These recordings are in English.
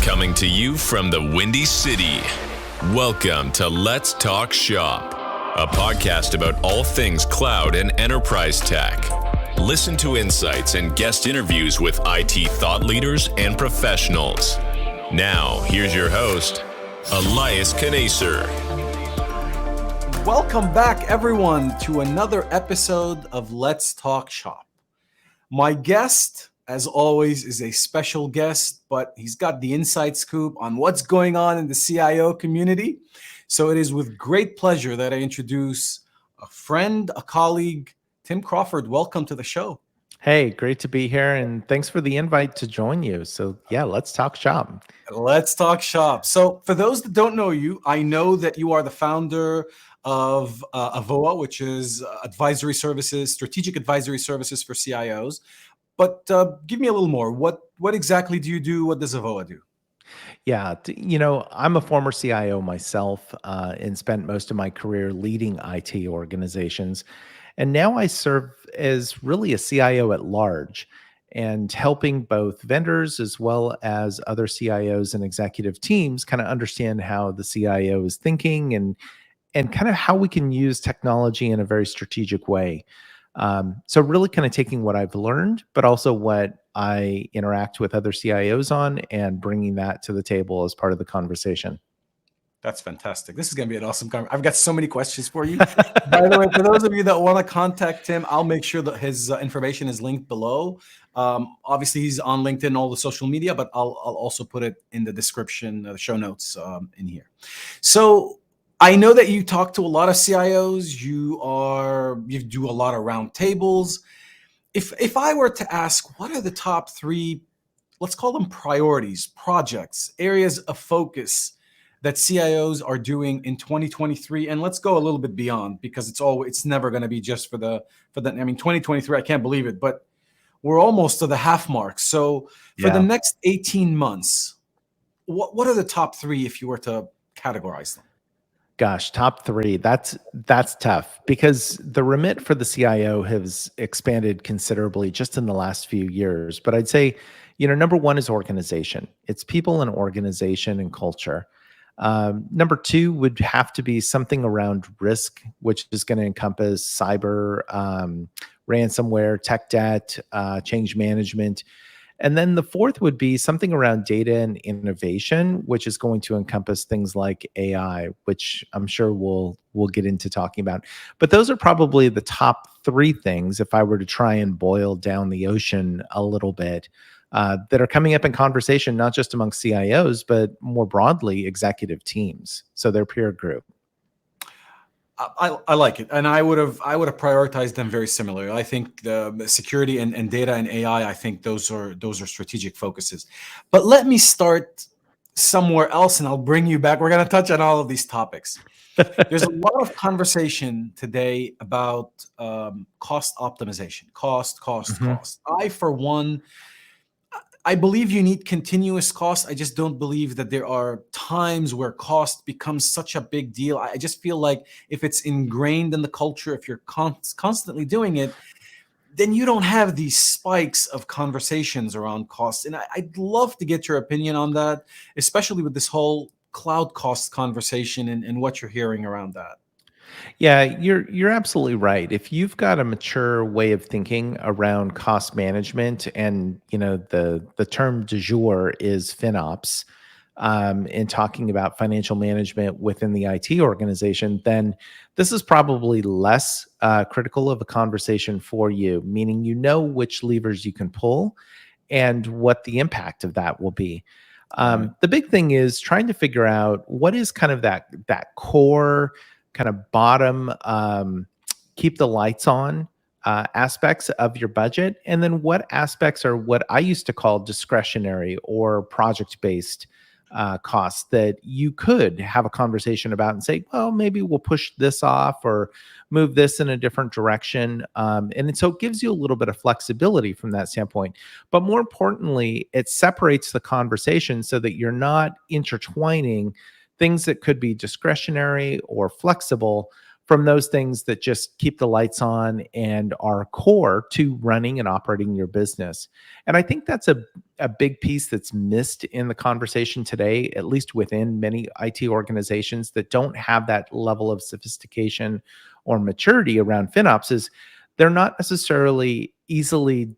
Coming to you from the Windy City. Welcome to Let's Talk Shop, a podcast about all things cloud and enterprise tech. Listen to insights and guest interviews with IT thought leaders and professionals. Now, here's your host, Elias Kanaser. Welcome back, everyone, to another episode of Let's Talk Shop. My guest, as always, is a special guest, but he's got the inside scoop on what's going on in the CIO community. So it is with great pleasure that I introduce a friend, a colleague, Tim Crawford. Welcome to the show. Hey, great to be here, and thanks for the invite to join you. So yeah, let's talk shop. Let's talk shop. So for those that don't know you, I know that you are the founder of AVOA, which is advisory services, strategic advisory services for CIOs. But give me a little more. What exactly do you do? What does AVOA do? Yeah, I'm a former CIO myself and spent most of my career leading IT organizations. And now I serve as really a CIO at large and helping both vendors as well as other CIOs and executive teams kind of understand how the CIO is thinking and kind of how we can use technology in a very strategic way. So really kind of taking what I've learned, but also what I interact with other CIOs on and bringing that to the table as part of the conversation. That's fantastic. This is going to be an awesome conversation. I've got so many questions for you. By the way, for those of you that want to contact him, I'll make sure that his information is linked below. Obviously, he's on LinkedIn, all the social media, but I'll also put it in the description, the show notes in here. So I know that you talk to a lot of CIOs. You do a lot of roundtables. If I were to ask, what are the top three, let's call them priorities, projects, areas of focus that CIOs are doing in 2023, and let's go a little bit beyond, because it's never going to be just for the. I mean, 2023, I can't believe it, but we're almost to the half mark. So for the next 18 months, what are the top three if you were to categorize them? Gosh, top three. That's tough because the remit for the CIO has expanded considerably just in the last few years. But I'd say, number one is organization. It's people and organization and culture. Number two would have to be something around risk, which is going to encompass cyber, ransomware, tech debt, change management. And then the fourth would be something around data and innovation, which is going to encompass things like AI, which I'm sure we'll get into talking about. But those are probably the top three things, if I were to try and boil down the ocean a little bit, that are coming up in conversation, not just among CIOs, but more broadly, executive teams. So their peer group. I like it, and I would have prioritized them very similarly. I think the security and data and AI. I think those are strategic focuses. But let me start somewhere else, and I'll bring you back. We're going to touch on all of these topics. There's a lot of conversation today about cost optimization, cost. I, for one, I believe you need continuous cost. I just don't believe that there are times where cost becomes such a big deal. I just feel like if it's ingrained in the culture, if you're constantly doing it, then you don't have these spikes of conversations around cost. And I'd love to get your opinion on that, especially with this whole cloud cost conversation and what you're hearing around that. Yeah, you're absolutely right. If you've got a mature way of thinking around cost management, and the term du jour is FinOps, in talking about financial management within the IT organization, then this is probably less critical of a conversation for you, meaning which levers you can pull and what the impact of that will be. The big thing is trying to figure out what is kind of that core kind of bottom, keep the lights on aspects of your budget, and then what aspects are what I used to call discretionary or project-based costs that you could have a conversation about and say, well, maybe we'll push this off or move this in a different direction. And so it gives you a little bit of flexibility from that standpoint. But more importantly, it separates the conversation so that you're not intertwining things that could be discretionary or flexible from those things that just keep the lights on and are core to running and operating your business. And I think that's a big piece that's missed in the conversation today, at least within many IT organizations that don't have that level of sophistication or maturity around FinOps, is they're not necessarily easily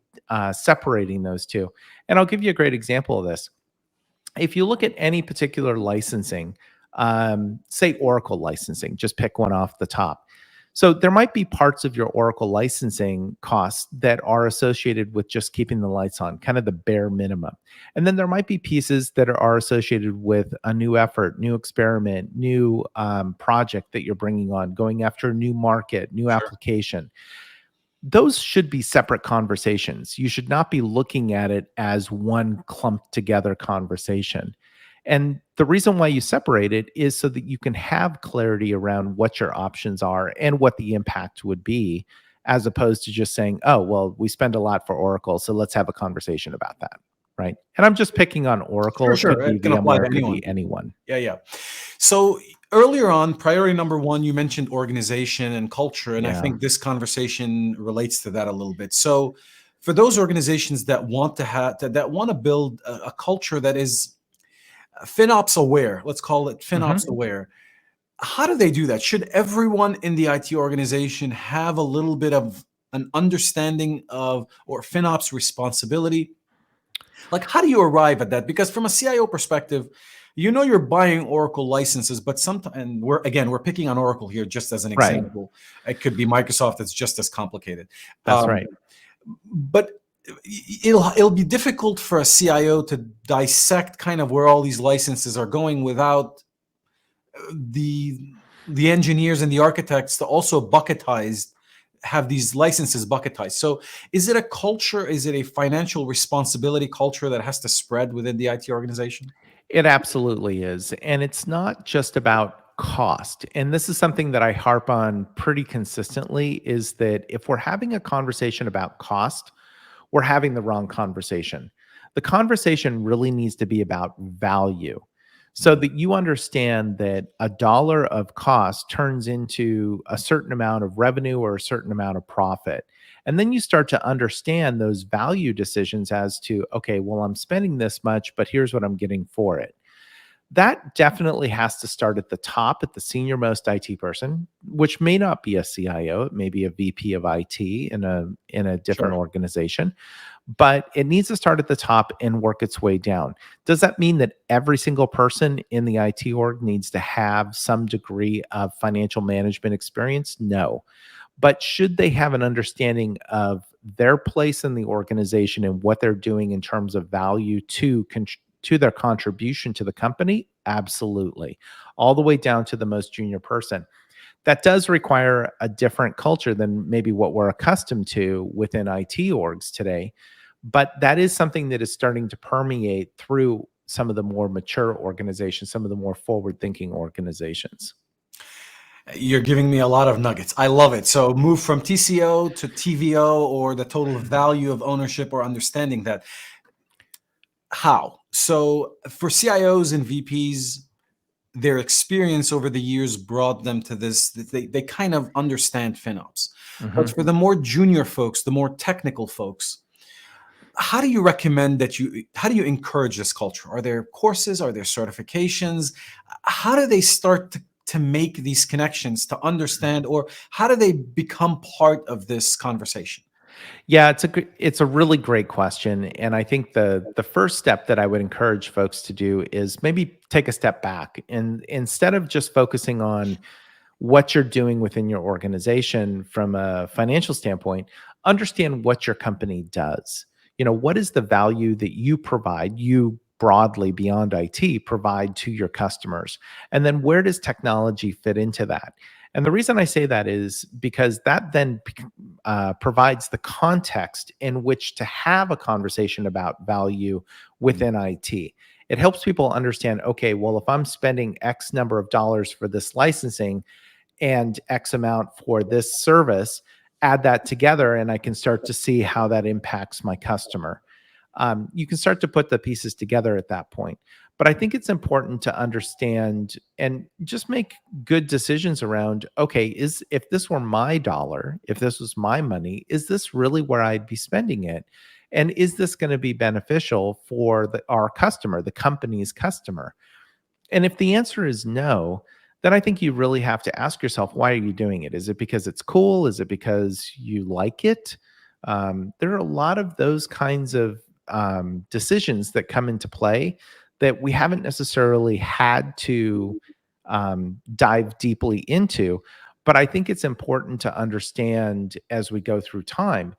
separating those two. And I'll give you a great example of this. If you look at any particular licensing, say Oracle licensing, just pick one off the top. So there might be parts of your Oracle licensing costs that are associated with just keeping the lights on, kind of the bare minimum. And then there might be pieces that are associated with a new effort, new experiment, new project that you're bringing on, going after a new market, new application. Those should be separate conversations. You should not be looking at it as one clumped together conversation. And the reason why you separate it is so that you can have clarity around what your options are and what the impact would be, as opposed to just saying, oh, well, we spend a lot for Oracle, so let's have a conversation about that. Right. And I'm just picking on Oracle. Sure. It could be It can apply VMware, to it could anyone. be anyone. Yeah. So earlier on, priority number one, you mentioned organization and culture, and I think this conversation relates to that a little bit. So for those organizations that want to build a culture that is FinOps aware, let's call it FinOps aware, how do they do that? Should everyone in the IT organization have a little bit of an understanding of or FinOps responsibility? Like, how do you arrive at that? Because from a CIO perspective, you're buying Oracle licenses, but sometimes, and we're picking on Oracle here just as an Right. example. It could be Microsoft that's just as complicated. That's right. But it'll be difficult for a CIO to dissect kind of where all these licenses are going without the engineers and the architects to also have these licenses bucketized. So is it a culture? Is it a financial responsibility culture that has to spread within the IT organization? It absolutely is. And it's not just about cost. And this is something that I harp on pretty consistently, is that if we're having a conversation about cost, we're having the wrong conversation. The conversation really needs to be about value, so that you understand that a dollar of cost turns into a certain amount of revenue or a certain amount of profit. And then you start to understand those value decisions as to, okay, well, I'm spending this much, but here's what I'm getting for it. That definitely has to start at the top, at the senior most IT person, which may not be a CIO, it may be a VP of IT in a different organization, but it needs to start at the top and work its way down. Does that mean that every single person in the IT org needs to have some degree of financial management experience? No. But should they have an understanding of their place in the organization and what they're doing in terms of value to their contribution to the company? Absolutely. All the way down to the most junior person. That does require a different culture than maybe what we're accustomed to within IT orgs today. But that is something that is starting to permeate through some of the more mature organizations, some of the more forward-thinking organizations. You're giving me a lot of nuggets. I love it. So move from TCO to TVO, or the total value of ownership, or understanding that. How? So for CIOs and VPs, their experience over the years brought them to this. They kind of understand FinOps. But for the more junior folks, the more technical folks, how do you recommend how do you encourage this culture? Are there courses? Are there certifications? How do they start to make these connections, to understand, or how do they become part of this conversation? Yeah, it's a really great question. And I think the first step that I would encourage folks to do is maybe take a step back, and instead of just focusing on what you're doing within your organization from a financial standpoint, understand what your company does. What is the value that you provide, you broadly beyond IT provide to your customers? And then where does technology fit into that? And the reason I say that is because that then provides the context in which to have a conversation about value within IT. It helps people understand, okay, well, if I'm spending X number of dollars for this licensing and X amount for this service, add that together and I can start to see how that impacts my customer. You can start to put the pieces together at that point. But I think it's important to understand and just make good decisions around, okay, if this were my dollar, if this was my money, is this really where I'd be spending it? And is this going to be beneficial for our customer, the company's customer? And if the answer is no, then I think you really have to ask yourself, why are you doing it? Is it because it's cool? Is it because you like it? There are a lot of those kinds of decisions that come into play that we haven't necessarily had to dive deeply into. But I think it's important to understand as we go through time.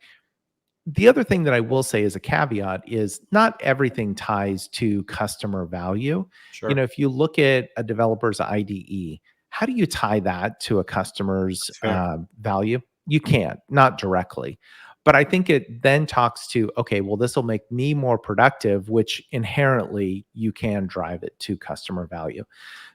The other thing that I will say as a caveat is not everything ties to customer value. Sure. If you look at a developer's IDE, how do you tie that to a customer's That's fair. value? You can't, not directly. But I think it then talks to, okay, well, this will make me more productive, which inherently you can drive it to customer value.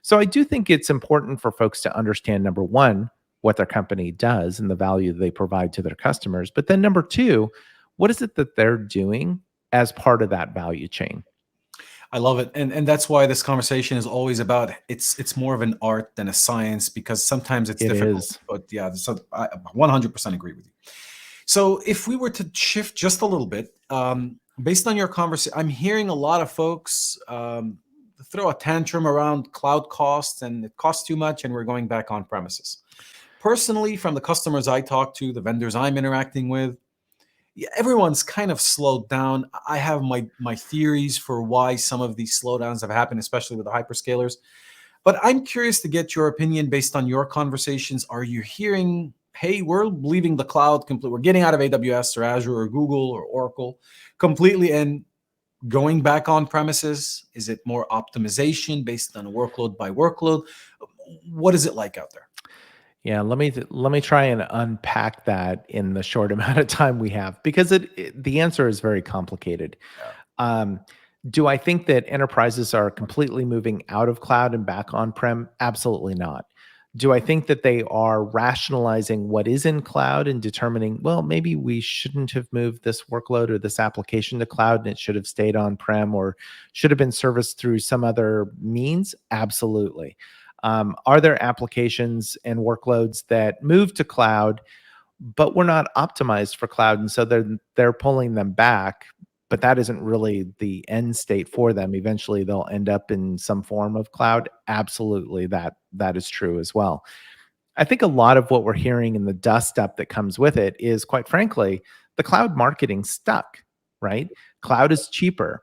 So I do think it's important for folks to understand, number one, what their company does and the value they provide to their customers. But then number two, what is it that they're doing as part of that value chain? I love it, and that's why this conversation is always about it's more of an art than a science, because sometimes it's It difficult. is. But yeah, so I 100% agree with you. So if we were to shift just a little bit, based on your conversation, I'm hearing a lot of folks throw a tantrum around cloud costs, and it costs too much, and we're going back on premises. Personally, from the customers I talk to, the vendors I'm interacting with, yeah, everyone's kind of slowed down. I have my theories for why some of these slowdowns have happened, especially with the hyperscalers. But I'm curious to get your opinion based on your conversations. Are you hearing, hey, we're leaving the cloud completely, we're getting out of AWS or Azure or Google or Oracle completely and going back on premises? Is it more optimization based on workload by workload? What is it like out there? Yeah, let me try and unpack that in the short amount of time we have, because the answer is very complicated. Yeah, Um, do I think that enterprises are completely moving out of cloud and back on-prem? Absolutely not. Do I think that they are rationalizing what is in cloud and determining, well, maybe we shouldn't have moved this workload or this application to cloud and it should have stayed on-prem or should have been serviced through some other means? Absolutely. Are there applications and workloads that move to cloud, but we're not optimized for cloud, and so they're pulling them back? But that isn't really the end state for them. Eventually, they'll end up in some form of cloud. Absolutely, that is true as well. I think a lot of what we're hearing in the dust up that comes with it is, quite frankly, the cloud marketing stuck, right? Cloud is cheaper.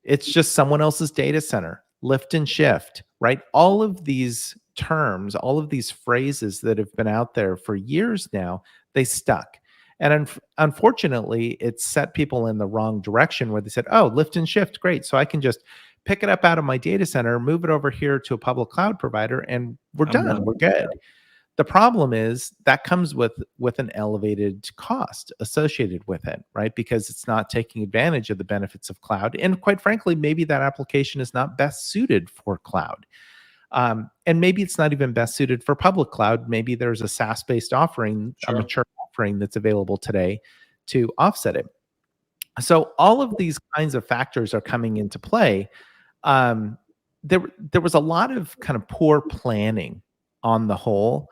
It's just someone else's data center, lift and shift, right? All of these terms, all of these phrases that have been out there for years now, they stuck. And unfortunately, it set people in the wrong direction where they said, oh, lift and shift, great. So I can just pick it up out of my data center, move it over here to a public cloud provider, and we're I'm done. done. We're good. The problem is that comes with an elevated cost associated with it, right? Because it's not taking advantage of the benefits of cloud. And quite frankly, maybe that application is not best suited for cloud. And maybe it's not even best suited for public cloud. Maybe there's a SaaS-based offering, a Sure. mature offering that's available today to offset it. So all of these kinds of factors are coming into play. Um, there was a lot of kind of poor planning on the whole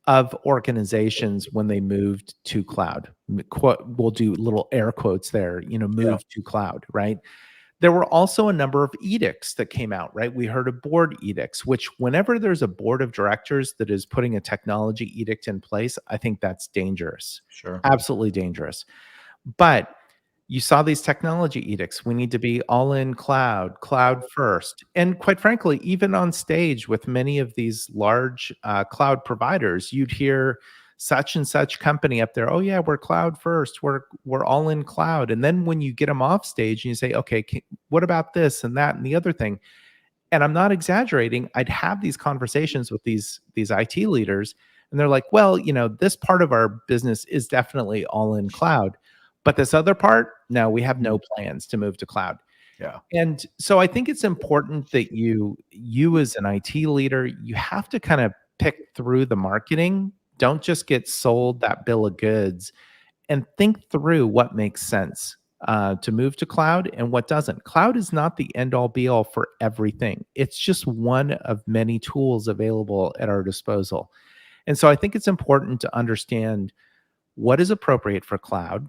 of organizations when they moved to cloud. We'll do little air quotes there, Yeah. move to cloud, right? There were also a number of edicts that came out, right? We heard of board edicts, which whenever there's a board of directors that is putting a technology edict in place, I think that's dangerous, Sure. absolutely dangerous. But you saw these technology edicts. We need to be all in cloud, cloud first. And quite frankly, even on stage with many of these large cloud providers, you'd hear such and such company up there. Oh yeah, we're cloud first. We're all in cloud. And then when you get them off stage and you say, okay, what about this and that and the other thing? And I'm not exaggerating. I'd have these conversations with these IT leaders, and they're like, well, this part of our business is definitely all in cloud, but this other part, no, we have no plans to move to cloud. Yeah. And so I think it's important that you as an IT leader, you have to kind of pick through the marketing. Don't just get sold that bill of goods, and think through what makes sense. to move to cloud and what doesn't. Cloud is not the end all be all for everything. It's just one of many tools available at our disposal. And so I think it's important to understand what is appropriate for cloud.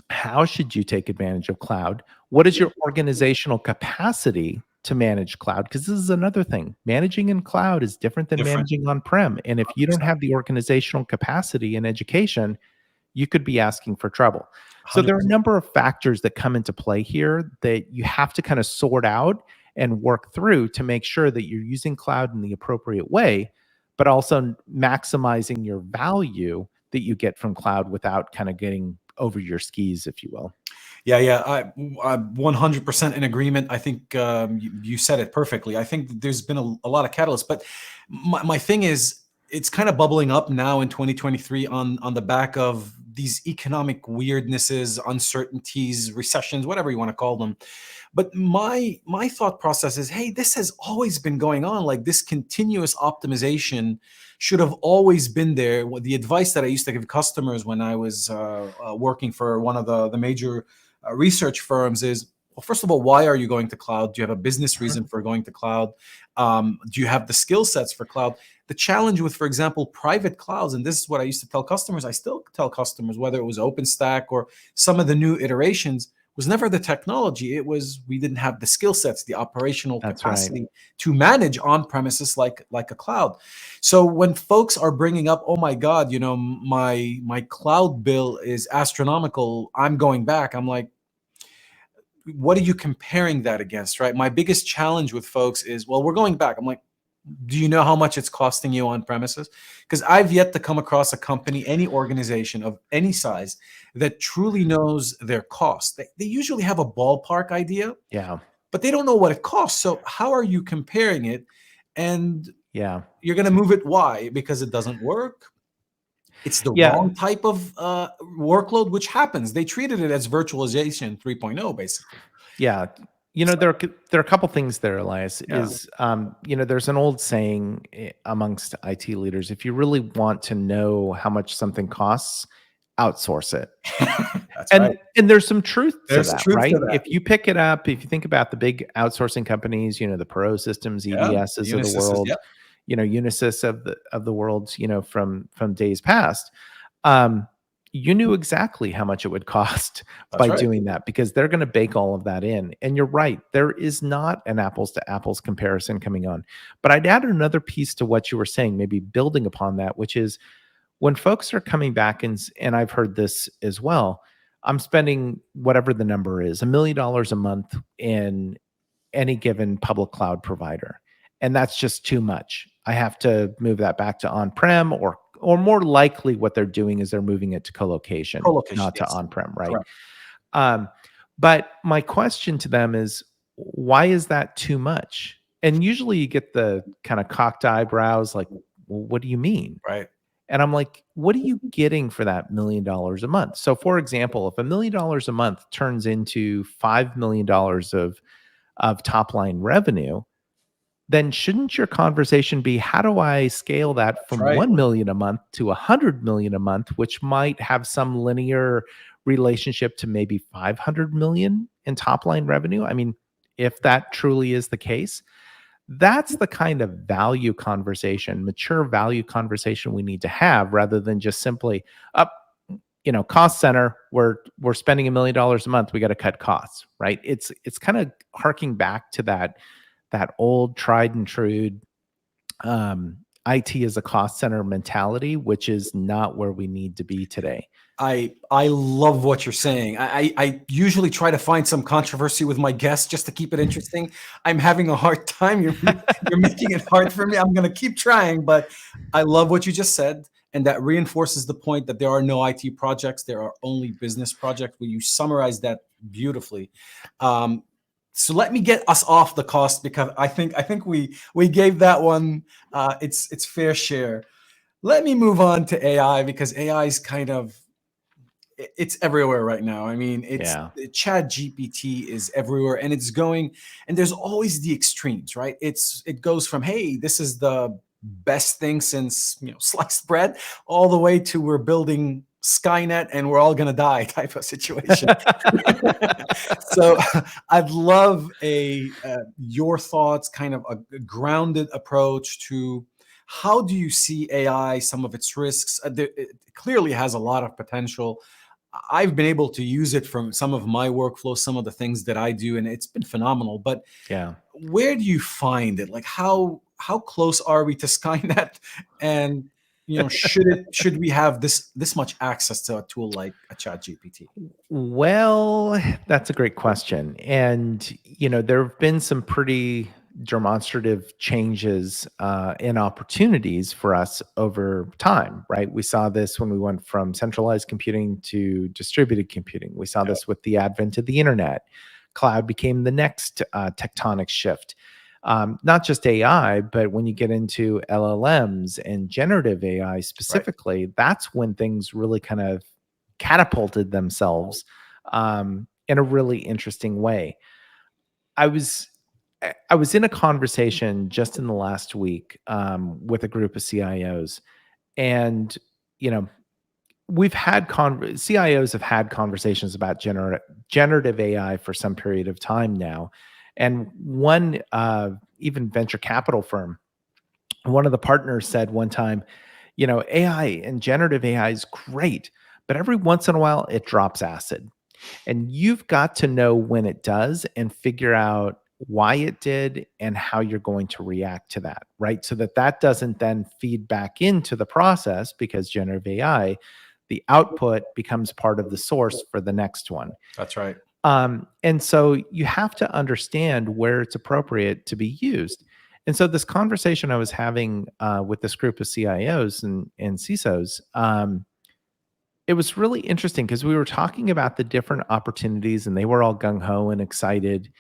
How should you take advantage of cloud? What is your organizational capacity to manage cloud? Because this is another thing. Managing in cloud is different than Different. managing on-prem. And if you don't have the organizational capacity and education, you could be asking for trouble. So there are a 100%. number of factors that come into play here that you have to kind of sort out and work through to make sure that you're using cloud in the appropriate way, but also maximizing your value that you get from cloud without kind of getting over your skis, if you will. Yeah. I'm 100% in agreement. I think you said it perfectly. I think that there's been a lot of catalysts, but my thing is, it's kind of bubbling up now in 2023 on the back of these economic weirdnesses, uncertainties, recessions, whatever you want to call them. But my thought process is, hey, this has always been going on. Like, this continuous optimization should have always been there. The advice that I used to give customers when I was working for one of the major research firms is, well, first of all, why are you going to cloud? Do you have a business reason for going to cloud? Do you have the skill sets for cloud? The challenge with, for example, private clouds, and this is what I used to tell customers, I still tell customers, whether it was OpenStack or some of the new iterations, was never the technology. It was, we didn't have the skill sets, the operational capacity to manage on premises like a cloud. So when folks are bringing up, oh my God, my cloud bill is astronomical, I'm going back, I'm like, what are you comparing that against, right? My biggest challenge with folks is, well, we're going back. I'm like, do you know how much it's costing you on premises? Because I've yet to come across a company, any organization of any size, that truly knows their cost. They usually have a ballpark idea, but they don't know what it costs. So how are you comparing it? And you're going to move it. Why? Because it doesn't work. It's the wrong type of workload, which happens. They treated it as virtualization 3.0, basically. Yeah. There are a couple things there, Elias. Is there's an old saying amongst IT leaders: if you really want to know how much something costs, outsource it. That's right. And there's some truth to that, right? To that. If you pick it up, if you think about the big outsourcing companies, the Pro Systems, EDSs of the world, Unisys of the world, from days past. You knew exactly how much it would cost by doing that, because they're going to bake all of that in. And you're right, there is not an apples to apples comparison coming on. But I'd add another piece to what you were saying, maybe building upon that, which is when folks are coming back, and I've heard this as well, I'm spending whatever the number is, $1 million a month in any given public cloud provider. And that's just too much. I have to move that back to on-prem, or more likely what they're doing is they're moving it to co-location, not to on-prem, right? But my question to them is, why is that too much? And usually you get the kind of cocked eyebrows, like, well, what do you mean? Right. And I'm like, what are you getting for that $1 million a month? So for example, if $1 million a month turns into $5 million of top line revenue, then shouldn't your conversation be, how do I scale that from 1 million a month to 100 million a month, which might have some linear relationship to maybe 500 million in top line revenue? I mean, if that truly is the case, that's the kind of value conversation, mature value conversation we need to have, rather than just simply cost center, we're spending $1 million a month, we got to cut costs, right? It's kind of harking back to that old tried and true IT as a cost center mentality, which is not where we need to be today. I love what you're saying. I usually try to find some controversy with my guests just to keep it interesting. I'm having a hard time. You're making it hard for me. I'm going to keep trying, but I love what you just said. And that reinforces the point that there are no IT projects. There are only business projects. Where you summarize that beautifully. So let me get us off the cost, because I think we gave that one its fair share. Let me move on to AI, because AI is it's everywhere right now. I mean, Chat GPT is everywhere, and it's going, and there's always the extremes, right? It goes from, hey, this is the best thing since sliced bread, all the way to we're building Skynet and we're all going to die type of situation. So I'd love your thoughts, kind of a grounded approach to how do you see AI, some of its risks. It clearly has a lot of potential. I've been able to use it from some of my workflows, some of the things that I do, and it's been phenomenal. But Yeah. where do you find it? Like how close are we to Skynet? And should we have this much access to a tool like a ChatGPT? Well, that's a great question. And, there have been some pretty demonstrative changes and opportunities for us over time, right? We saw this when we went from centralized computing to distributed computing. We saw this with the advent of the internet. Cloud became the next tectonic shift. Not just AI, but when you get into LLMs and generative AI specifically, that's when things really kind of catapulted themselves in a really interesting way. I was in a conversation just in the last week with a group of CIOs, and you know we've had CIOs have had conversations about generative AI for some period of time now, and one even venture capital firm, one of the partners said one time, AI and generative AI is great, but every once in a while it drops acid. And you've got to know when it does and figure out why it did and how you're going to react to that, right? So that doesn't then feed back into the process, because generative AI, the output becomes part of the source for the next one. That's right. And so you have to understand where it's appropriate to be used. And so this conversation I was having with this group of CIOs and CISOs, it was really interesting because we were talking about the different opportunities and they were all gung-ho and excited.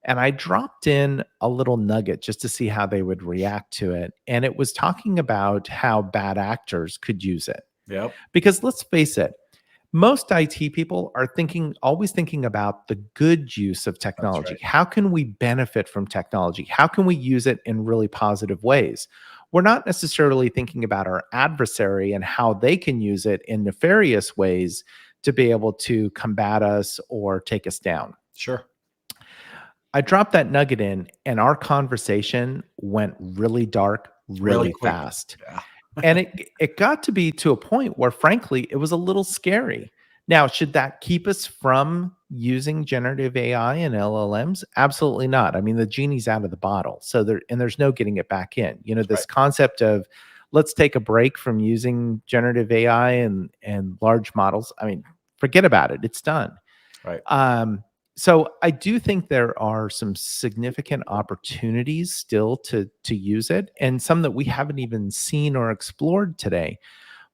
And I dropped in a little nugget just to see how they would react to it. And it was talking about how bad actors could use it. Yep. Because let's face it, most IT people are always thinking about the good use of technology. Right. How can we benefit from technology? How can we use it in really positive ways? We're not necessarily thinking about our adversary and how they can use it in nefarious ways to be able to combat us or take us down. Sure. I dropped that nugget in, and our conversation went really dark, really fast. Yeah. And it got to be to a point where, frankly, it was a little scary. Now, should that keep us from using generative AI and LLMs? Absolutely not. I mean, the genie's out of the bottle. So there's no getting it back in. This concept of let's take a break from using generative AI and large models. I mean, forget about it. It's done. Right. So I do think there are some significant opportunities still to use it, and some that we haven't even seen or explored today.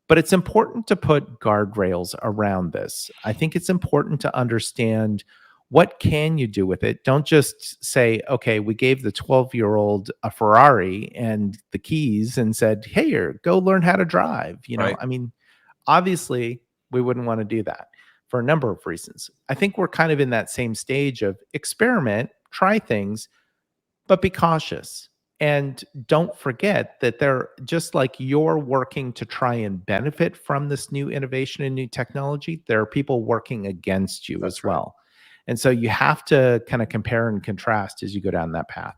But it's important to put guardrails around this. I think it's important to understand what can you do with it. Don't just say, okay, we gave the 12-year-old a Ferrari and the keys and said, hey, here, go learn how to drive. Right. I mean, obviously we wouldn't want to do that for a number of reasons. I think we're kind of in that same stage of experiment, try things, but be cautious. And don't forget that they're just like you're working to try and benefit from this new innovation and new technology, there are people working against you as well. And so you have to kind of compare and contrast as you go down that path.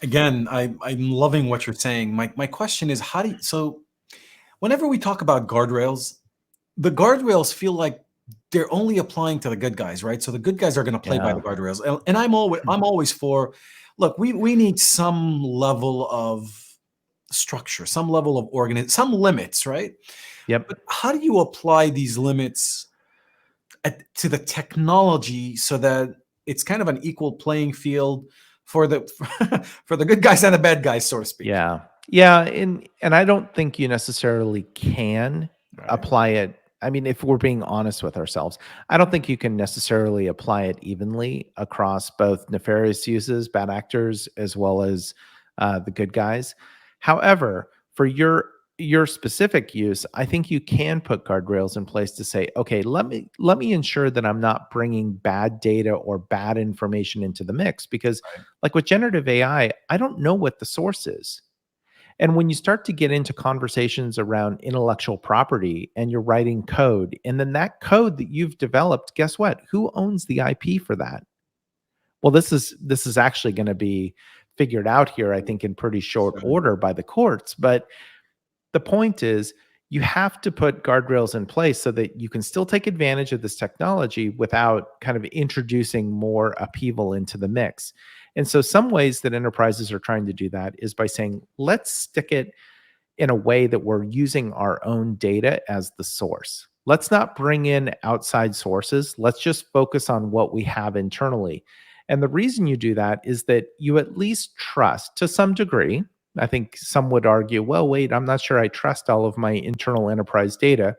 Again, I'm loving what you're saying. My question is, so whenever we talk about guardrails, the guardrails feel like they're only applying to the good guys, right? So the good guys are going to play by the guardrails. And I'm always for, look, we need some level of structure, some level of some limits, right? Yep. But how do you apply these limits to the technology so that it's kind of an equal playing field for the for the good guys and the bad guys, so to speak? Yeah. Yeah. And I don't think you necessarily can apply it. I mean, if we're being honest with ourselves, I don't think you can necessarily apply it evenly across both nefarious uses, bad actors, as well as the good guys. However, for your specific use, I think you can put guardrails in place to say, okay, let me ensure that I'm not bringing bad data or bad information into the mix, because like with generative AI, I don't know what the source is. And when you start to get into conversations around intellectual property and you're writing code, and then that code that you've developed, guess what? Who owns the IP for that? Well, this is actually going to be figured out here, I think, in pretty short order by the courts. But the point is, you have to put guardrails in place so that you can still take advantage of this technology without kind of introducing more upheaval into the mix. And so, some ways that enterprises are trying to do that is by saying, let's stick it in a way that we're using our own data as the source. Let's not bring in outside sources. Let's just focus on what we have internally. And the reason you do that is that you at least trust to some degree. I think some would argue, well, wait, I'm not sure I trust all of my internal enterprise data.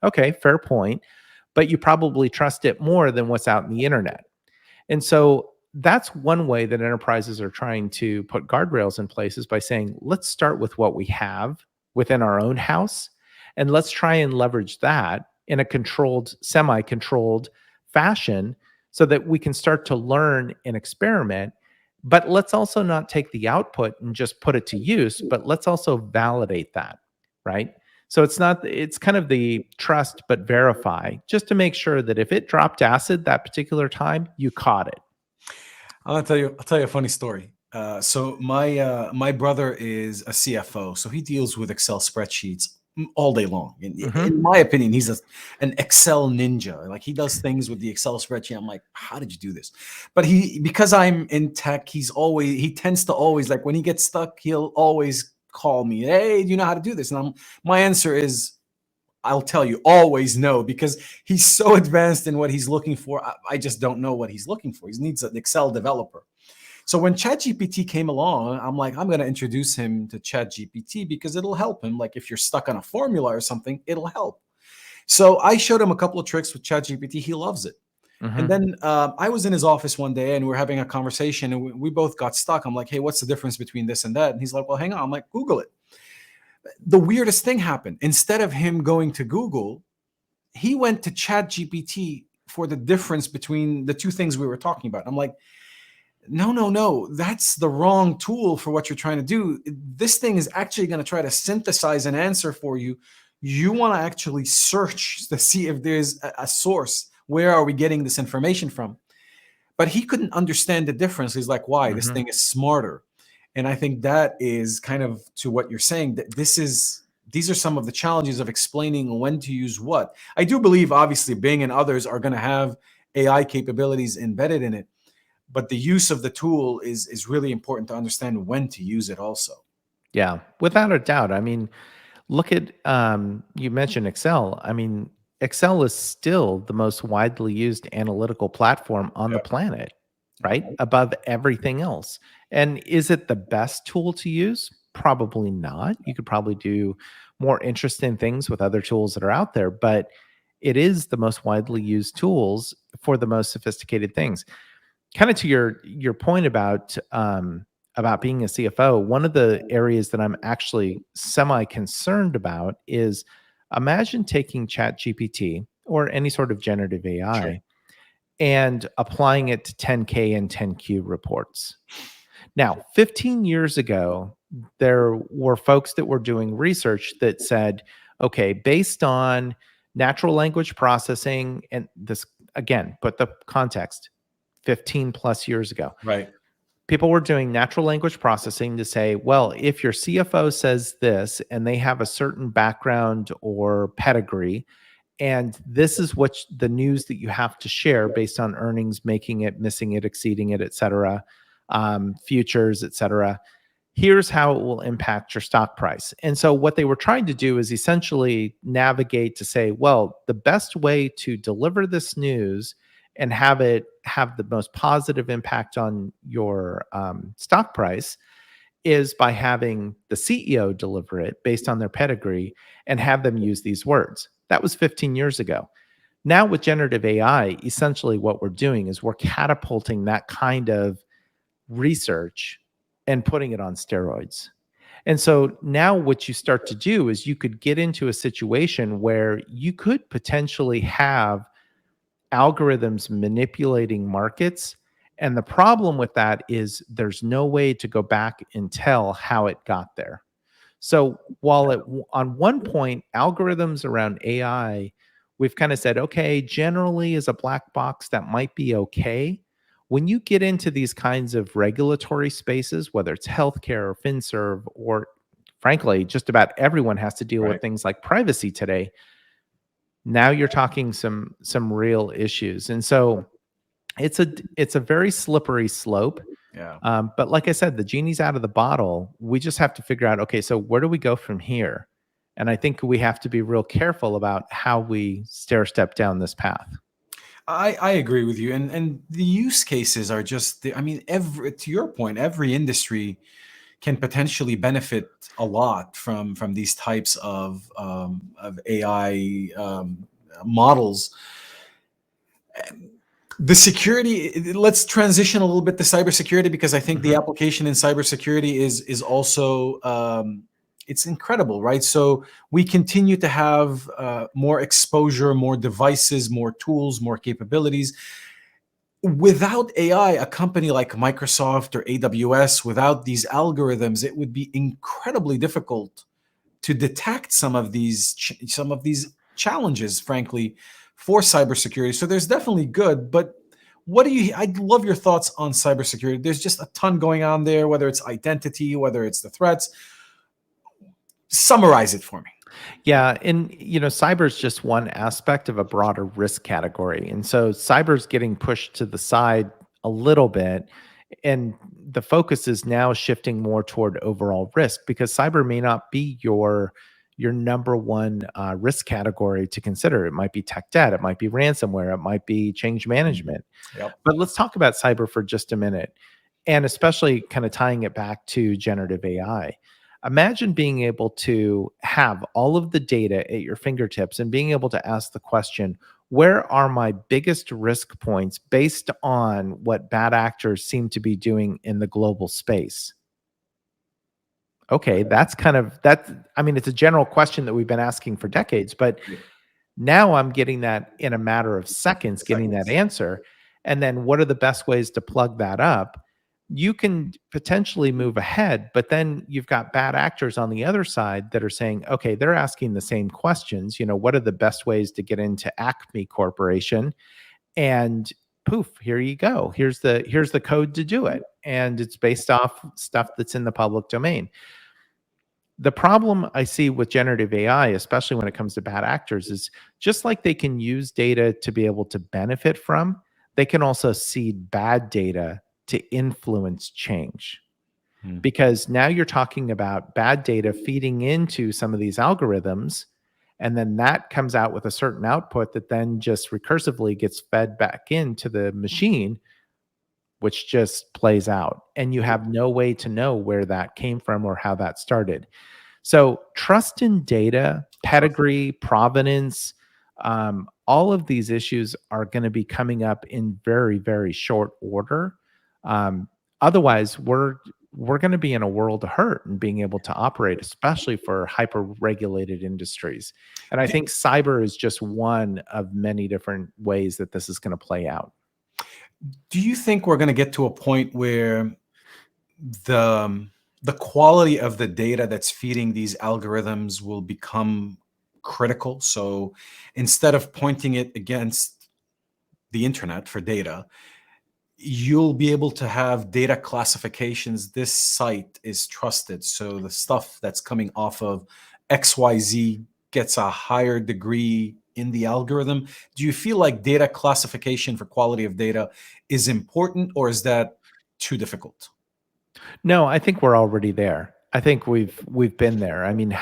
Okay, fair point. But you probably trust it more than what's out in the internet. And so that's one way that enterprises are trying to put guardrails in place, is by saying, let's start with what we have within our own house, and let's try and leverage that in a controlled, semi-controlled fashion so that we can start to learn and experiment. But let's also not take the output and just put it to use, but let's also validate that, right? So it's kind of the trust but verify, just to make sure that if it dropped acid that particular time, you caught it. I'll tell you a funny story. So my brother is a CFO, so he deals with Excel spreadsheets all day long. In my opinion, he's an Excel ninja. Like, he does things with the Excel spreadsheet. I'm like, how did you do this? But because I'm in tech, he tends to always, like, when he gets stuck, he'll always call me. Hey, do you know how to do this? And my answer is, I'll tell you, always no, because he's so advanced in what he's looking for. I just don't know what he's looking for. He needs an Excel developer. So when ChatGPT came along, I'm like, I'm going to introduce him to ChatGPT because it'll help him. Like, if you're stuck on a formula or something, it'll help. So I showed him a couple of tricks with ChatGPT. He loves it. And then I was in his office one day and we were having a conversation and we both got stuck. I'm like, hey, what's the difference between this and that? And he's like, well, hang on. I'm like, Google it. The weirdest thing happened. Instead of him going to Google, he went to ChatGPT for the difference between the two things we were talking about. I'm like, no, that's the wrong tool for what you're trying to do. This thing is actually going to try to synthesize an answer for you. You want to actually search to see if there's a source. Where are we getting this information from? But he couldn't understand the difference. He's like, why? This thing is smarter. And I think that is kind of to what you're saying, that these are some of the challenges of explaining when to use what. I do believe, obviously, Bing and others are going to have AI capabilities embedded in it, but the use of the tool is really important to understand when to use it also. Yeah, without a doubt. I mean, look at, you mentioned Excel. I mean, Excel is still the most widely used analytical platform on the planet, right? Above everything else. And is it the best tool to use? Probably not. You could probably do more interesting things with other tools that are out there, but it is the most widely used tools for the most sophisticated things. Kind of to your point about being a CFO, one of the areas that I'm actually semi concerned about is, imagine taking ChatGPT or any sort of generative AI and applying it to 10K and 10Q reports. Now, 15 years ago, there were folks that were doing research that said, okay, based on natural language processing, and this, again, put the context, 15 plus years ago. Right. People were doing natural language processing to say, well, if your CFO says this and they have a certain background or pedigree, and this is what the news that you have to share based on earnings, making it, missing it, exceeding it, et cetera, futures, et cetera, here's how it will impact your stock price. And so what they were trying to do is essentially navigate to say, well, the best way to deliver this news and have it have the most positive impact on your stock price is by having the CEO deliver it based on their pedigree and have them use these words. That was 15 years ago. Now with generative AI, essentially what we're doing is we're catapulting that kind of research and putting it on steroids. And so now what you start to do is you could get into a situation where you could potentially have algorithms manipulating markets. And the problem with that is there's no way to go back and tell how it got there. So while on one point, algorithms around AI, we've kind of said, okay, generally as a black box, that might be okay. When you get into these kinds of regulatory spaces, whether it's healthcare or FinServ, or frankly, just about everyone has to deal with Right. things like privacy today. Now you're talking some real issues. And so it's a very slippery slope. Yeah. But like I said, the genie's out of the bottle. We just have to figure out, okay, so where do we go from here? And I think we have to be real careful about how we stair step down this path. I agree with you, and the use cases are just. I mean, every to your point, every industry can potentially benefit a lot from these types of AI models. The security. Let's transition a little bit to cybersecurity, because I think the application in cybersecurity is also it's incredible, right? So we continue to have more exposure, more devices, more tools, more capabilities. Without AI, a company like Microsoft or AWS, without these algorithms, it would be incredibly difficult to detect some of these challenges, frankly, for cybersecurity. So there's definitely good, but what do you? I'd love your thoughts on cybersecurity. There's just a ton going on there, whether it's identity, whether it's the threats. Summarize it for me. Yeah, and cyber is just one aspect of a broader risk category. And so cyber is getting pushed to the side a little bit, and the focus is now shifting more toward overall risk, because cyber may not be your number one risk category to consider. It might be tech debt, it might be ransomware, it might be change management. Yep. But let's talk about cyber for just a minute, and especially kind of tying it back to generative AI. Imagine being able to have all of the data at your fingertips and being able to ask the question, where are my biggest risk points based on what bad actors seem to be doing in the global space? Okay, that's kind of that. I mean, it's a general question that we've been asking for decades, but Yeah. now I'm getting that in a matter of seconds, getting that answer. And then what are the best ways to plug that up? You can potentially move ahead, but then you've got bad actors on the other side that are saying, okay, they're asking the same questions. What are the best ways to get into Acme Corporation? And poof, here you go. Here's the code to do it. And it's based off stuff that's in the public domain. The problem I see with generative AI, especially when it comes to bad actors, is just like they can use data to be able to benefit from, they can also seed bad data to influence change. Hmm. Because now you're talking about bad data feeding into some of these algorithms, and then that comes out with a certain output that then just recursively gets fed back into the machine, which just plays out. And you have no way to know where that came from or how that started. So trust in data, pedigree, provenance, all of these issues are going to be coming up in very, very short order. Otherwise, we're going to be in a world of hurt and being able to operate, especially for hyper-regulated industries. And I think cyber is just one of many different ways that this is going to play out. Do you think we're going to get to a point where the quality of the data that's feeding these algorithms will become critical? So instead of pointing it against the internet for data, you'll be able to have data classifications. This site is trusted, so the stuff that's coming off of XYZ gets a higher degree in the algorithm. Do you feel like data classification for quality of data is important, or is that too difficult? No, I think we're already there. I think we've been there. I mean,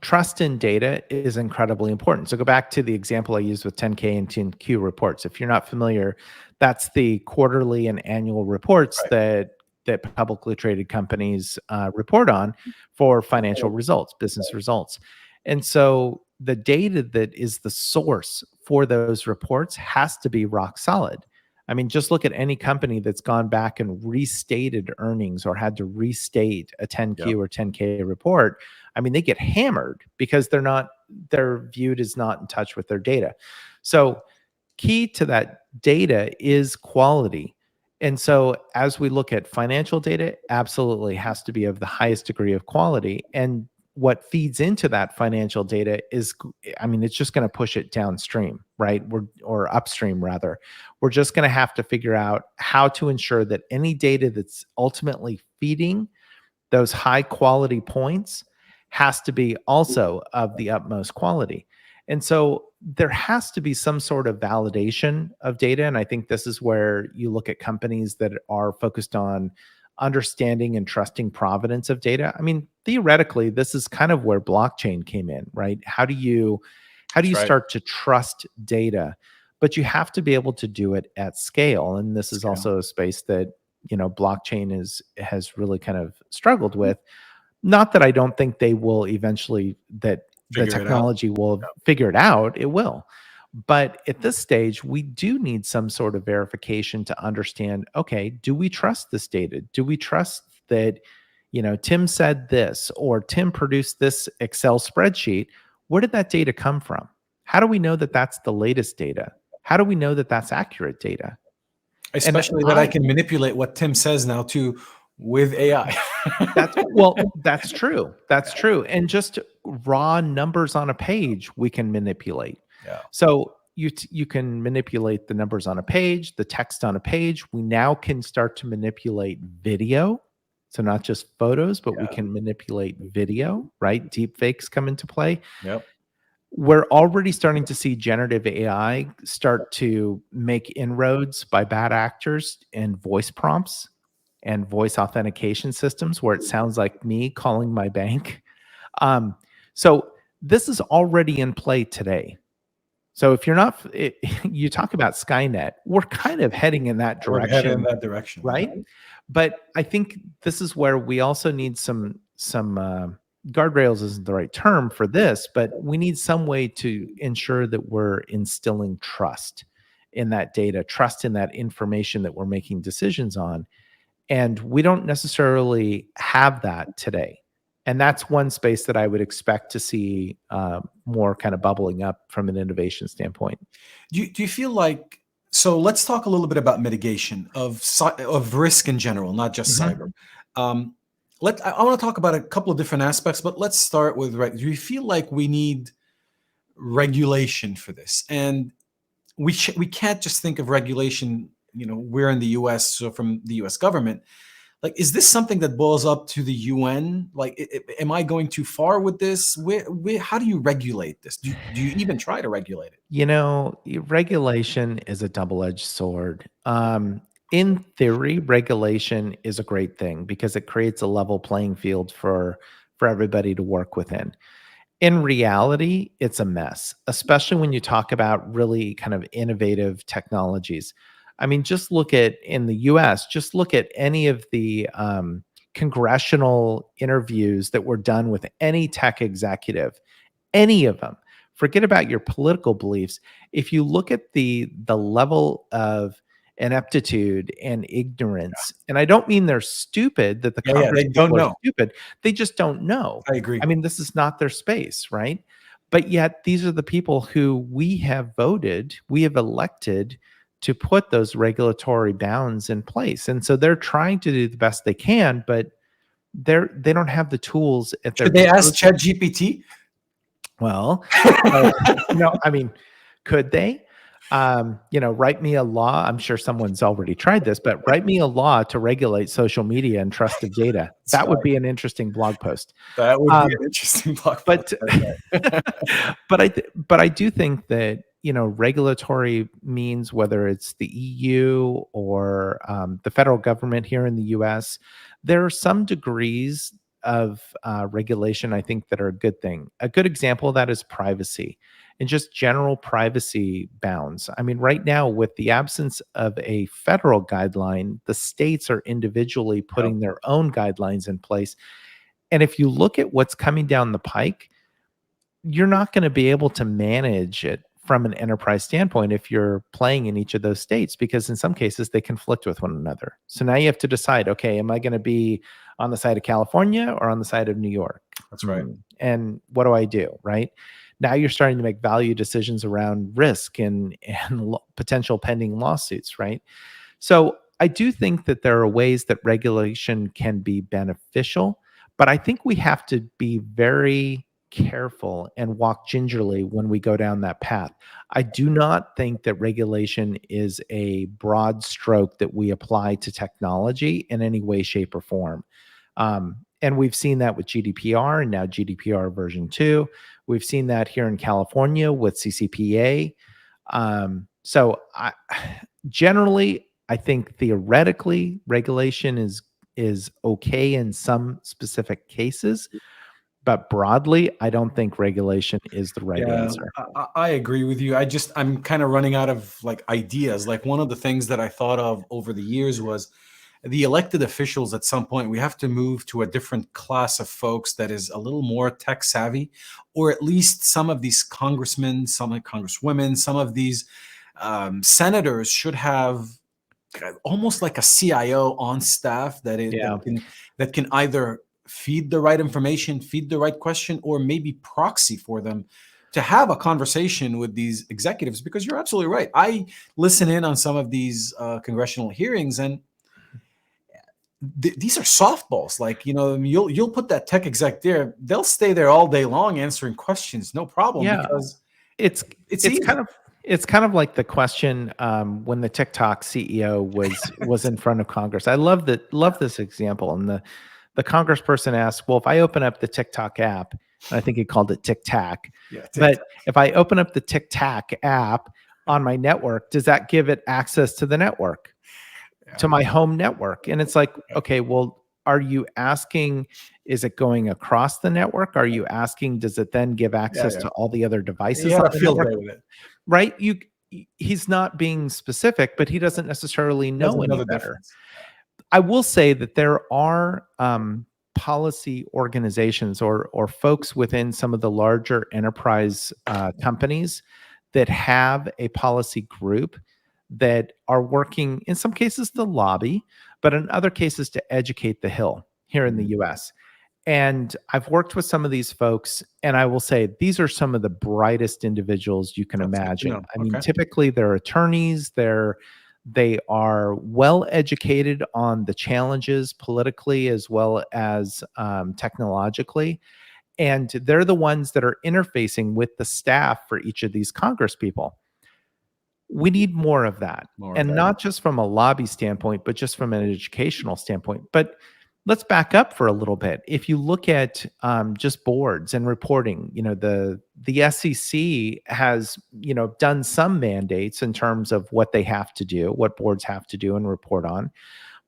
trust in data is incredibly important. So go back to the example I used with 10K and 10Q reports. If you're not familiar, that's the quarterly and annual reports Right. that publicly traded companies report on for financial results, business results. And so the data that is the source for those reports has to be rock solid. I mean, just look at any company that's gone back and restated earnings or had to restate a 10Q or 10K report. I mean, they get hammered because they're viewed as not in touch with their data. So key to that data is quality. And so as we look at financial data, absolutely has to be of the highest degree of quality. And what feeds into that financial data is, I mean, it's just going to push it downstream, right? Or upstream rather. We're just going to have to figure out how to ensure that any data that's ultimately feeding those high quality points has to be also of the utmost quality. And so there has to be some sort of validation of data. And I think this is where you look at companies that are focused on understanding and trusting provenance of data. I mean, theoretically, this is kind of where blockchain came in, right? How do you That's right. start to trust data? But you have to be able to do it at scale. And this is Scale. also a space that, blockchain has really kind of struggled with. Not that I don't think they will eventually, that the Figure it out. technology will figure it out. It will. But at this stage, we do need some sort of verification to understand, okay, do we trust this data? Do we trust that, Tim said this, or Tim produced this Excel spreadsheet? Where did that data come from? How do we know that that's the latest data? How do we know that that's accurate data? Especially that I can manipulate what Tim says now too with AI. That's true. That's true. And just raw numbers on a page, we can manipulate. Yeah. So you can manipulate the numbers on a page, the text on a page. We now can start to manipulate video. So not just photos, but we can manipulate video, right? Deep fakes come into play. Yep. We're already starting to see generative AI start to make inroads by bad actors in voice prompts and voice authentication systems where it sounds like me calling my bank. So this is already in play today. So if you're not, you talk about Skynet, we're kind of heading in that direction. We're heading in that direction, right? But I think this is where we also need some guardrails isn't the right term for this, but we need some way to ensure that we're instilling trust in that data, trust in that information that we're making decisions on. And we don't necessarily have that today. And that's one space that I would expect to see more kind of bubbling up from an innovation standpoint. Do you feel like, so let's talk a little bit about mitigation of risk in general, not just cyber. I want to talk about a couple of different aspects, but let's start with, do you feel like we need regulation for this? And we can't just think of regulation, we're in the US, so from the US government. Like, is this something that boils up to the UN? Like, am I going too far with this? How do you regulate this? Do you even try to regulate it? Regulation is a double-edged sword. In theory, regulation is a great thing because it creates a level playing field for everybody to work within. In reality, it's a mess, especially when you talk about really kind of innovative technologies. I mean, just look at in the US, just look at any of the congressional interviews that were done with any tech executive, any of them. Forget about your political beliefs. If you look at the level of ineptitude and ignorance, and I don't mean they're stupid, that the they don't know. Stupid. They just don't know. I agree. I mean, this is not their space, right? But yet these are the people who we have voted, we have elected to put those regulatory bounds in place. And so they're trying to do the best they can, but they don't have the tools at their Should they ask ChatGPT? Well, I mean, could they? Write me a law. I'm sure someone's already tried this, but write me a law to regulate social media and trusted data. That would be an interesting blog post. That would be an interesting blog post. But I do think that, regulatory means, whether it's the EU or the federal government here in the US, there are some degrees of regulation, I think, that are a good thing. A good example of that is privacy and just general privacy bounds. I mean, right now, with the absence of a federal guideline, the states are individually putting their own guidelines in place. And if you look at what's coming down the pike, you're not going to be able to manage it from an enterprise standpoint if you're playing in each of those states, because in some cases they conflict with one another. So now you have to decide, okay, am I going to be on the side of California or on the side of New York? That's right. And what do I do, right? Now you're starting to make value decisions around risk and potential pending lawsuits, right? So I do think that there are ways that regulation can be beneficial, But I think we have to be very careful and walk gingerly when we go down that path. I do not think that regulation is a broad stroke that we apply to technology in any way, shape, or form. And we've seen that with GDPR and now GDPR version 2. We've seen that here in California with CCPA. So generally, I think theoretically regulation is okay in some specific cases, but broadly, I don't think regulation is the right Yeah, answer. I agree with you. I'm kind of running out of like ideas. Like one of the things that I thought of over the years was the elected officials. At some point, we have to move to a different class of folks that is a little more tech savvy, or at least some of these congressmen, some of congresswomen, some of these senators should have almost like a CIO on staff Yeah. that can either feed the right information, feed the right question, or maybe proxy for them to have a conversation with these executives. Because you're absolutely right. I listen in on some of these congressional hearings, and these are softballs. Like, you'll put that tech exec there, they'll stay there all day long answering questions, no problem, Yeah. because It's it's it's easy. kind of like the question when the TikTok CEO was in front of Congress. I love this example. And the congressperson asked, "Well, if I open up the TikTok app," and I think he called it Tic Tac, Yeah, but if I open up the Tic Tac app on my network, does that give it access to the network, to my home network? And it's like, okay, well, are you asking, is it going across the network? Are you asking, does it then give access to all the other You devices on got to the feel network? great with it. Right? He's not being specific, but he doesn't necessarily know Doesn't know any the better. difference. I will say that there are policy organizations or folks within some of the larger enterprise companies that have a policy group that are working, in some cases, to lobby, but in other cases, to educate the Hill here in the US. And I've worked with some of these folks, and I will say these are some of the brightest individuals you can That's good to imagine. know. I mean, Okay. typically they're attorneys, they are well educated on the challenges politically as well as technologically, and they're the ones that are interfacing with the staff for each of these Congress people. We need more of that. More of And that. not just from a lobby standpoint, but just from an educational standpoint. But let's back up for a little bit. If you look at just boards and reporting, the SEC has done some mandates in terms of what they have to do, what boards have to do and report on.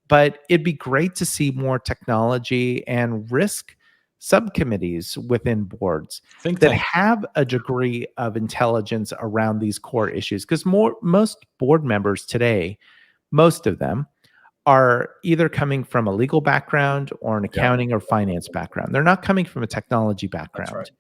But it'd be great to see more technology and risk subcommittees within boards Think that tank. have a degree of intelligence around these core issues. Because most board members today, most of them, are either coming from a legal background or an Yeah, accounting or finance background. They're not coming from a technology that's right. background.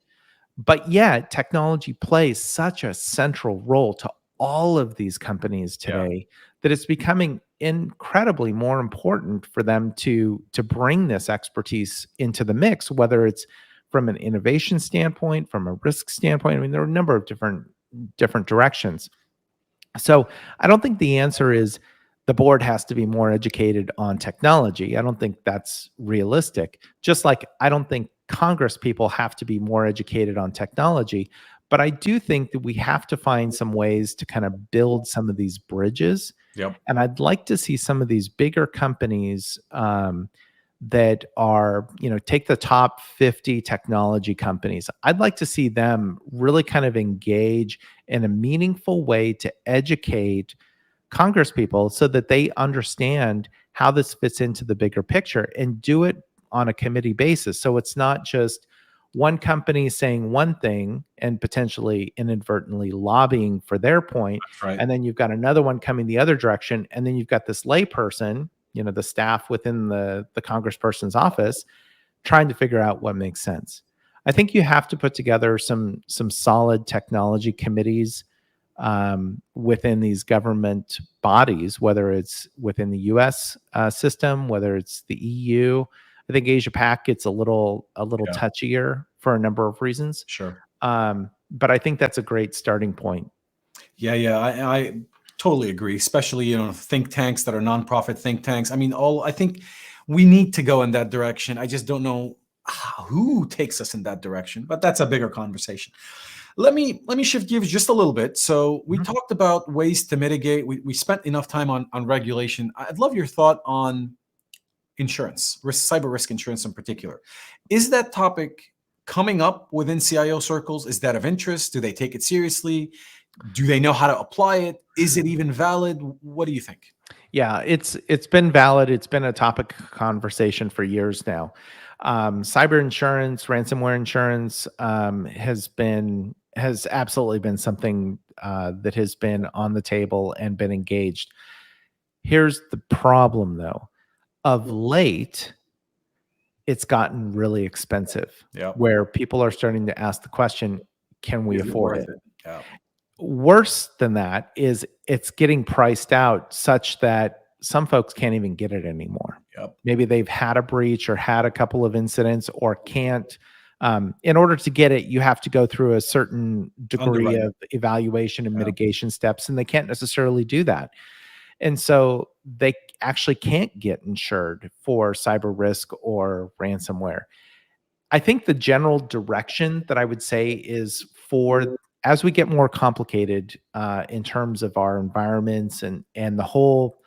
But yet, technology plays such a central role to all of these companies today that it's becoming incredibly more important for them to bring this expertise into the mix, whether it's from an innovation standpoint, from a risk standpoint. I mean, there are a number of different directions. So I don't think the answer is the board has to be more educated on technology. I don't think that's realistic. Just like I don't think Congress people have to be more educated on technology. But I do think that we have to find some ways to kind of build some of these bridges. Yep. And I'd like to see some of these bigger companies that are, take the top 50 technology companies. I'd like to see them really kind of engage in a meaningful way to educate Congress people so that they understand how this fits into the bigger picture and do it on a committee basis. So it's not just one company saying one thing and potentially inadvertently lobbying for their point. That's right. And then you've got another one coming the other direction. And then you've got this layperson, the staff within the congressperson's office trying to figure out what makes sense. I think you have to put together some solid technology committees within these government bodies, whether it's within the U.S. System, whether it's the EU. I think Asia Pac gets a little touchier for a number of reasons. Sure. But I think that's a great starting point. Yeah. I totally agree. Especially think tanks that are nonprofit think tanks. I mean, I think we need to go in that direction. I just don't know who takes us in that direction, but that's a bigger conversation. Let me shift gears just a little bit. So we talked about ways to mitigate. We spent enough time on regulation. I'd love your thought on insurance, cyber risk insurance in particular. Is that topic coming up within CIO circles? Is that of interest? Do they take it seriously? Do they know how to apply it? Is it even valid? What do you think? Yeah, it's been valid. It's been a topic of conversation for years now. Cyber insurance, ransomware insurance has absolutely been something that has been on the table and been engaged. Here's the problem, though. Of late, it's gotten really expensive. Yeah. Where people are starting to ask the question, can we afford it? Yeah. Worse than that is it's getting priced out such that some folks can't even get it anymore. Yep. Maybe they've had a breach or had a couple of incidents or can't. In order to get it, you have to go through a certain degree of evaluation and mitigation steps, and they can't necessarily do that. And so they actually can't get insured for cyber risk or ransomware. I think the general direction that I would say is for as we get more complicated in terms of our environments and the whole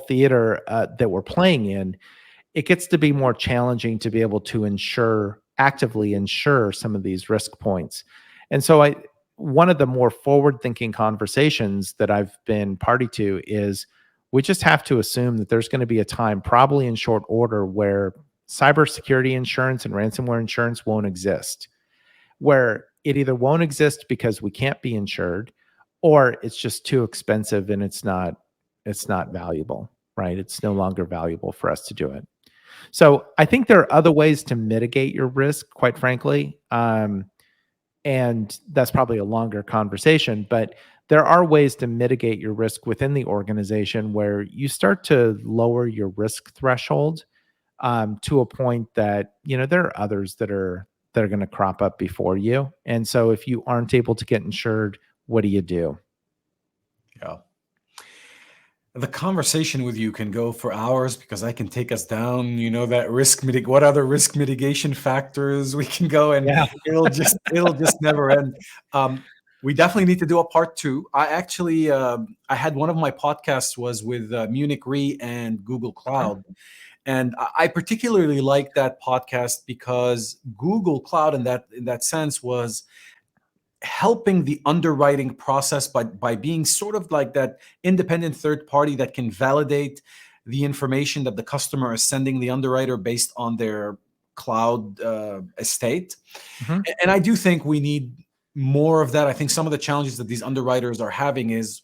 theater that we're playing in, it gets to be more challenging to be able to actively insure some of these risk points. And so one of the more forward-thinking conversations that I've been party to is we just have to assume that there's going to be a time, probably in short order, where cybersecurity insurance and ransomware insurance won't exist, where it either won't exist because we can't be insured, or it's just too expensive and it's not valuable, right? It's no longer valuable for us to do it. So I think there are other ways to mitigate your risk, quite frankly. And that's probably a longer conversation, but there are ways to mitigate your risk within the organization where you start to lower your risk threshold to a point that, there are others that are going to crop up before you. And so if you aren't able to get insured, what do you do? Yeah. The conversation with you can go for hours because I can take us down, that what other risk mitigation factors we can go, and it'll just never end. We definitely need to do a part 2. I actually, I had one of my podcasts was with Munich Re and Google Cloud. And I particularly like that podcast because Google Cloud in that sense was helping the underwriting process by being sort of like that independent third party that can validate the information that the customer is sending the underwriter based on their cloud estate. Mm-hmm. And I do think we need more of that. I think some of the challenges that these underwriters are having is,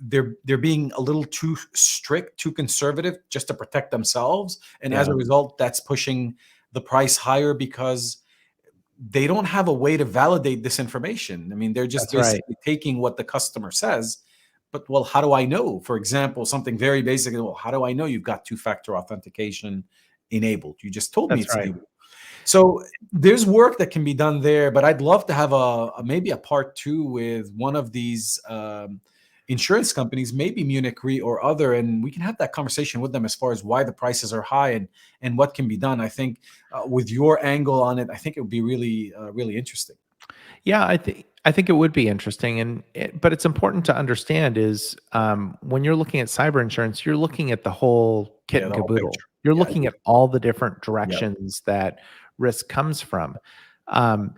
they're being a little too strict, too conservative just to protect themselves. And as a result, that's pushing the price higher because they don't have a way to validate this information. I mean, they're just basically taking what the customer says. But, how do I know? For example, something very basic. How do I know you've got two-factor authentication enabled? You just told me it's enabled. So there's work that can be done there. But I'd love to have maybe a part 2 with one of these insurance companies, maybe Munich Re or other, and we can have that conversation with them as far as why the prices are high and what can be done. I think with your angle on it, I think it would be really, really interesting. Yeah, I think it would be interesting, but it's important to understand is when you're looking at cyber insurance, you're looking at the whole kit and caboodle. You're looking at all the different directions that risk comes from.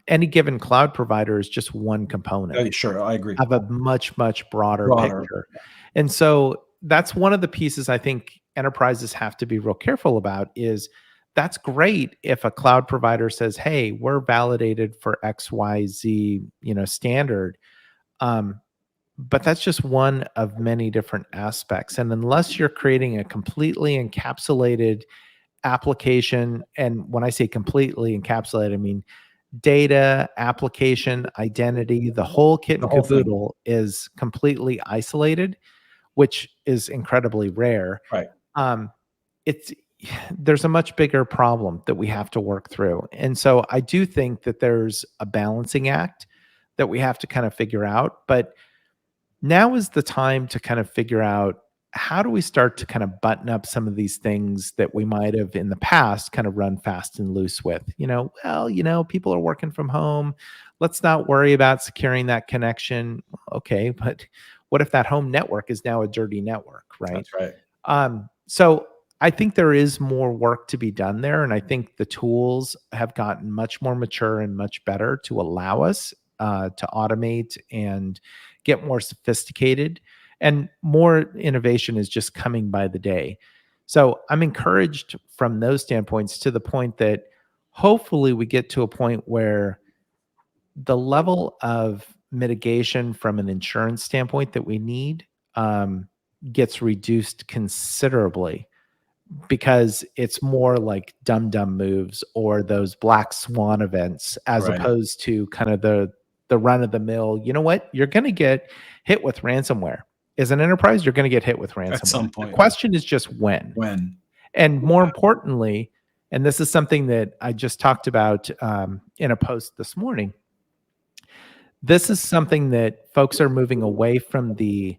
Any given cloud provider is just one component. Sure, I agree. Of a much broader picture. And so that's one of the pieces I think enterprises have to be real careful about is that's great if a cloud provider says, hey, we're validated for XYZ, standard. But that's just one of many different aspects. And unless you're creating a completely encapsulated application, and when I say completely encapsulated, I mean data, application, identity, the whole kit and caboodle is completely isolated, which is incredibly rare. Right. There's a much bigger problem that we have to work through. And so I do think that there's a balancing act that we have to kind of figure out. But now is the time to kind of figure out how do we start to kind of button up some of these things that we might have in the past kind of run fast and loose with? People are working from home. Let's not worry about securing that connection. Okay, but what if that home network is now a dirty network, right? That's right. So I think there is more work to be done there. And I think the tools have gotten much more mature and much better to allow us to automate and get more sophisticated. And more innovation is just coming by the day. So I'm encouraged from those standpoints, to the point that hopefully we get to a point where the level of mitigation from an insurance standpoint that we need gets reduced considerably, because it's more like dumb moves or those black swan events, as Right. opposed to kind of the run of the mill. You know what? You're going to get hit with ransomware. As an enterprise, you're going to get hit with ransomware. At some The point. question is just when. And more importantly, and this is something that I just talked about in a post this morning, this is something that folks are moving away from the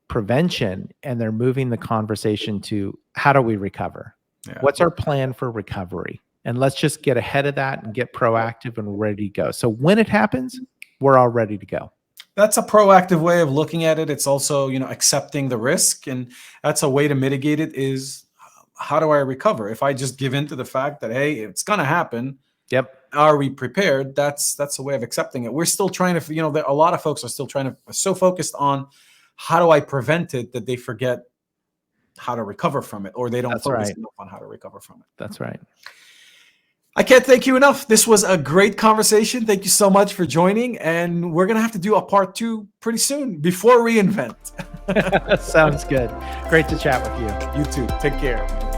prevention, and they're moving the conversation to, how do we recover? Yeah. What's our plan for recovery? And let's just get ahead of that and get proactive and ready to go. So when it happens, we're all ready to go. That's a proactive way of looking at it. It's also, accepting the risk, and that's a way to mitigate it. Is, how do I recover? If I just give in to the fact that, hey, it's going to happen. Yep. Are we prepared? That's a way of accepting it. We're still trying to, a lot of folks are still so focused on how do I prevent it, that they forget how to recover from it, or they don't focus enough on how to recover from it. That's right. I can't thank you enough. This was a great conversation. Thank you so much for joining. And we're going to have to do a part 2 pretty soon, before reInvent. Sounds good. Great to chat with you. You too. Take care.